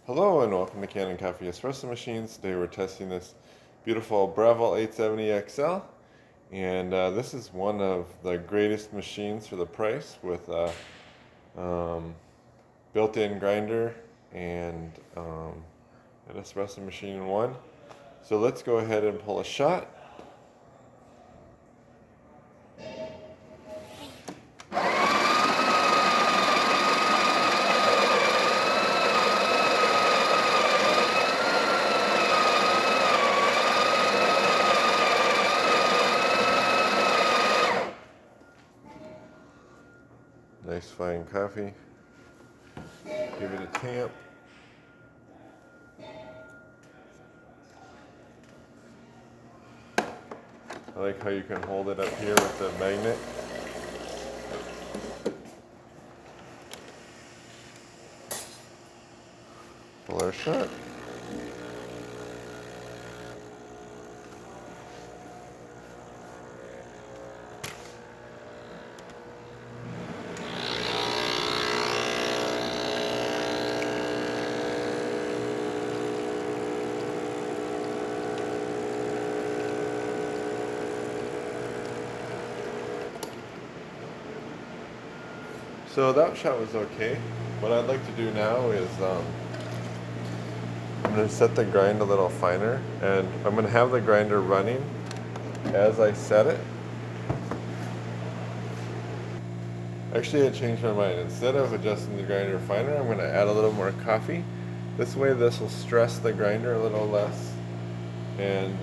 Hello and welcome to Kanen Coffee Espresso Machines. Today we're testing this beautiful Breville 870 XL, and this is one of the greatest machines for the price with um, built-in grinder and an espresso machine in one. So let's go ahead and pull a shot. Nice fine coffee. Give it a tamp. I like how you can hold it up here with the magnet. Pull our shot. So that shot was okay. What I'd like to do now is I'm going to set the grind a little finer, and I'm going to have the grinder running as I set it. Actually, I changed my mind. Instead of adjusting the grinder finer, I'm going to add a little more coffee. This way this will stress the grinder a little less. And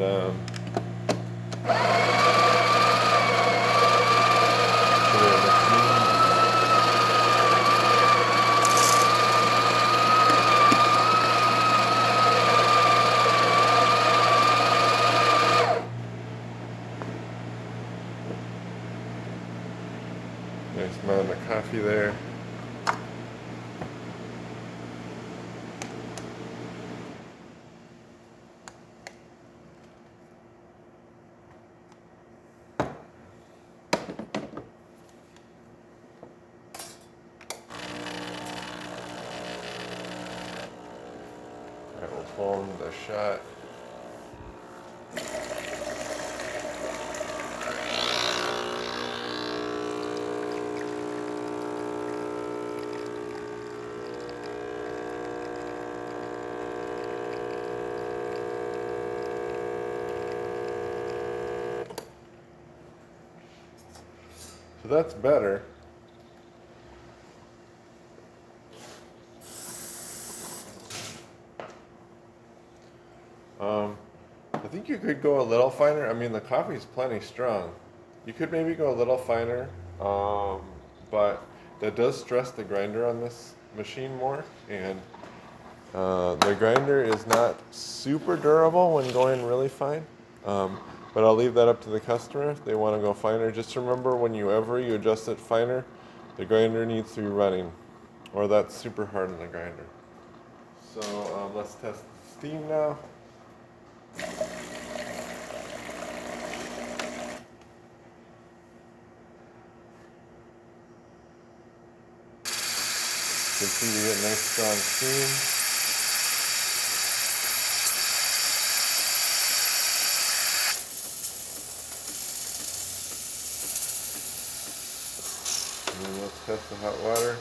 nice amount of coffee there. Alright, we'll pull the shot. So that's better. I think you could go a little finer. I mean, the coffee's plenty strong. You could maybe go a little finer, but that does stress the grinder on this machine more, and the grinder is not super durable when going really fine. But I'll leave that up to the customer if they want to go finer. Just remember, whenever you adjust it finer, the grinder needs to be running, or that's super hard on the grinder. So let's test the steam now. You can see we get nice strong steam. And then let's test the hot water.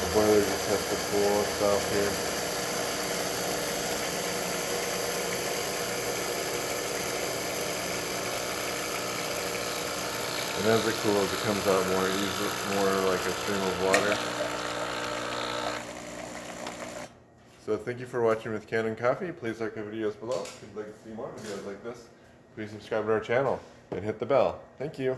The boiler just has to cool itself here. And as it cools, it comes out more easy, more like a stream of water. So thank you for watching with Kanen Coffee. Please like the videos below. If you'd like to see more videos like this, please subscribe to our channel and hit the bell. Thank you.